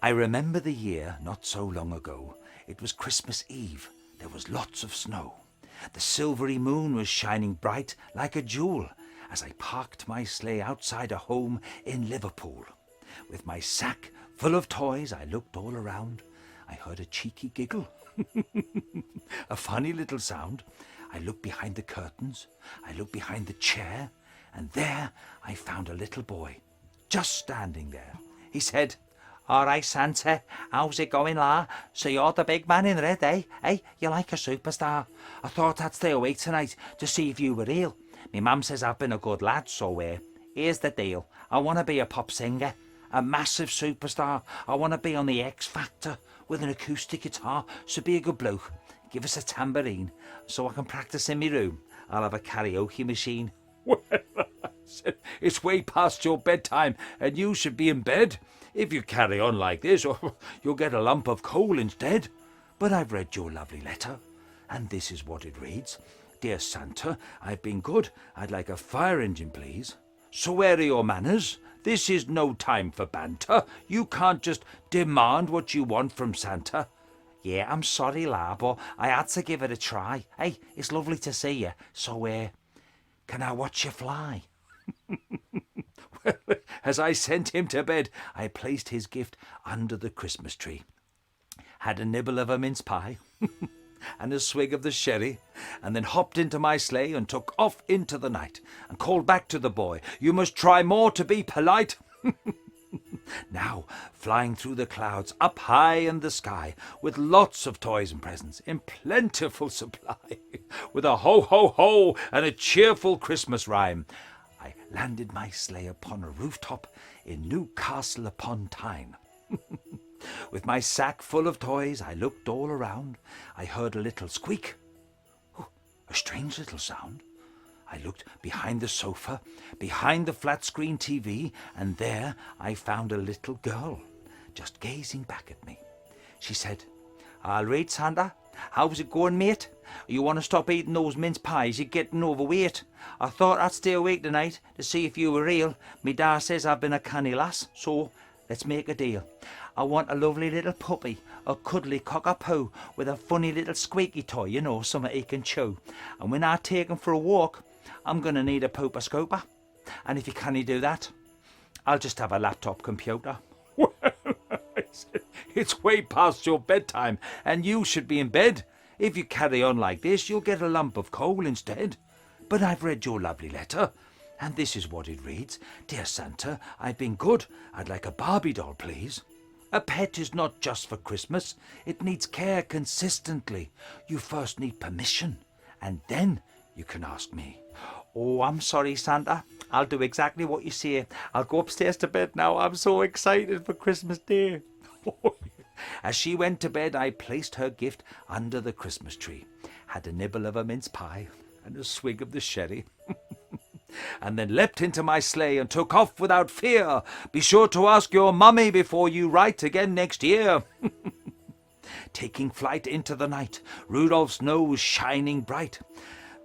I remember the year not so long ago. It was Christmas Eve. There was lots of snow. The silvery moon was shining bright like a jewel as I parked my sleigh outside a home in Liverpool. With my sack full of toys, I looked all around. I heard a cheeky giggle, a funny little sound. I looked behind the curtains. I looked behind the chair. And there I found a little boy, just standing there. He said, "All right, Santa, how's it going, la? So you're the big man in red, eh? Hey, you're like a superstar. I thought I'd stay awake tonight to see if you were real. Me mum says I've been a good lad, so here's the deal. I want to be a pop singer, a massive superstar. I want to be on the X Factor with an acoustic guitar, so be a good bloke. Give us a tambourine so I can practice in my room. I'll have a karaoke machine." Well, I said, "It's way past your bedtime and you should be in bed. If you carry on like this, you'll get a lump of coal instead. But I've read your lovely letter, and this is what it reads. Dear Santa, I've been good. I'd like a fire engine, please. So where are your manners? This is no time for banter. You can't just demand what you want from Santa." "Yeah, I'm sorry, la, but I had to give it a try. Hey, it's lovely to see you. So, can I watch you fly?" Well, as I sent him to bed, I placed his gift under the Christmas tree, had a nibble of a mince pie and a swig of the sherry, and then hopped into my sleigh and took off into the night and called back to the boy, "You must try more to be polite." Now, flying through the clouds, up high in the sky, with lots of toys and presents in plentiful supply, with a ho, ho, ho, and a cheerful Christmas rhyme, I landed my sleigh upon a rooftop in Newcastle upon Tyne. With my sack full of toys, I looked all around. I heard a little squeak. Oh, a strange little sound. I looked behind the sofa, behind the flat-screen TV, and there I found a little girl, just gazing back at me. She said, "All right, Santa, how's it going, mate? You want to stop eating those mince pies? You're getting overweight. I thought I'd stay awake tonight to see if you were real. Me dad says I've been a canny lass, so let's make a deal. I want a lovely little puppy, a cuddly cockapoo with a funny little squeaky toy, you know, something he can chew. And when I take him for a walk, I'm going to need a pooper scooper. And if you can't do that, I'll just have a laptop computer." Well, I said, "It's way past your bedtime and you should be in bed. If you carry on like this, you'll get a lump of coal instead. But I've read your lovely letter, and this is what it reads. Dear Santa, I've been good. I'd like a Barbie doll, please. A pet is not just for Christmas. It needs care consistently. You first need permission, and then you can ask me." "Oh, I'm sorry, Santa. I'll do exactly what you say. I'll go upstairs to bed now. I'm so excited for Christmas Day." As she went to bed, I placed her gift under the Christmas tree, had a nibble of a mince pie and a swig of the sherry, and then leapt into my sleigh and took off without fear. Be sure to ask your mummy before you write again next year. Taking flight into the night, Rudolph's nose shining bright,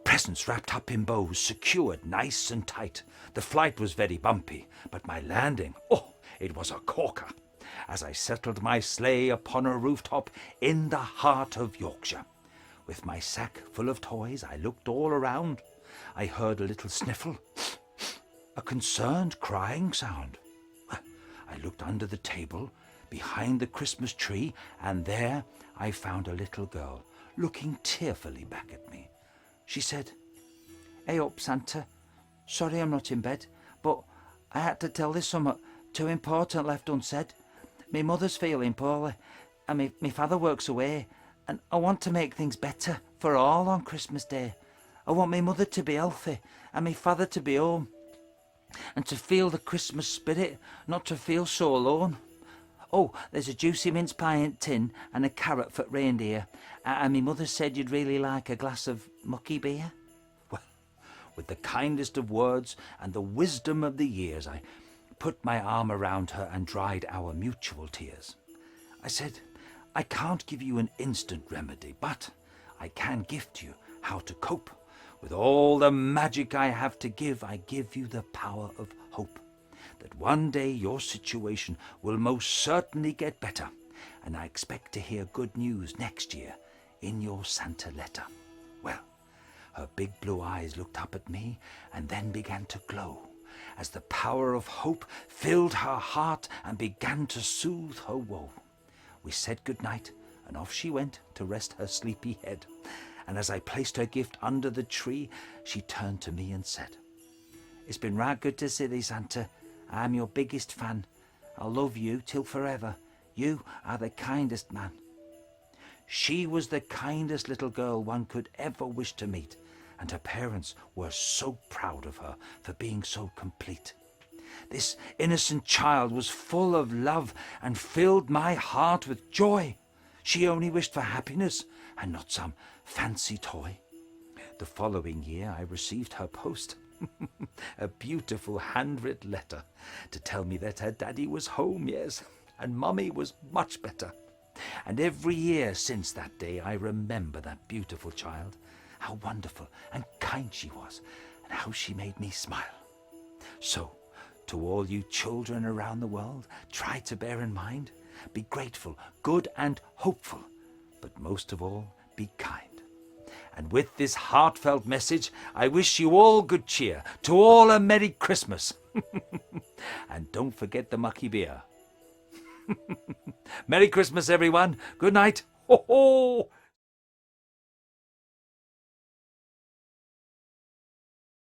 presents wrapped up in bows, secured nice and tight. The flight was very bumpy, but my landing, it was a corker, as I settled my sleigh upon a rooftop in the heart of Yorkshire. With my sack full of toys, I looked all around. I heard a little sniffle, a concerned crying sound. I looked under the table, behind the Christmas tree, and there I found a little girl, looking tearfully back at me. She said, "Hey up, Santa. Sorry I'm not in bed, but I had to tell this something too important left unsaid. Me mother's feeling poorly, and me father works away, and I want to make things better for all on Christmas Day. I want me mother to be healthy, and me father to be home, and to feel the Christmas spirit, not to feel so alone. Oh, there's a juicy mince pie in tin and a carrot for reindeer, and me mother said you'd really like a glass of mucky beer." Well, with the kindest of words and the wisdom of the years, I put my arm around her and dried our mutual tears. I said, "I can't give you an instant remedy, but I can gift you how to cope. With all the magic I have to give, I give you the power of hope. that one day your situation will most certainly get better, and I expect to hear good news next year in your Santa letter." Well, her big blue eyes looked up at me and then began to glow, as the power of hope filled her heart and began to soothe her woe. We said good night, and off she went to rest her sleepy head. And as I placed her gift under the tree, she turned to me and said, "It's been right good to see thee, Santa. I'm your biggest fan. I'll love you till forever. You are the kindest man." She was the kindest little girl one could ever wish to meet, and her parents were so proud of her for being so complete. This innocent child was full of love and filled my heart with joy. She only wished for happiness and not some fancy toy. The following year I received her post, a beautiful handwritten letter, to tell me that her daddy was home, yes, and mummy was much better. And every year since that day I remember that beautiful child, how wonderful and kind she was, and how she made me smile. So, to all you children around the world, try to bear in mind, be grateful, good and hopeful, but most of all, be kind. And with this heartfelt message, I wish you all good cheer, to all a Merry Christmas. And don't forget the mucky beer. Merry Christmas, everyone. Good night. Ho ho!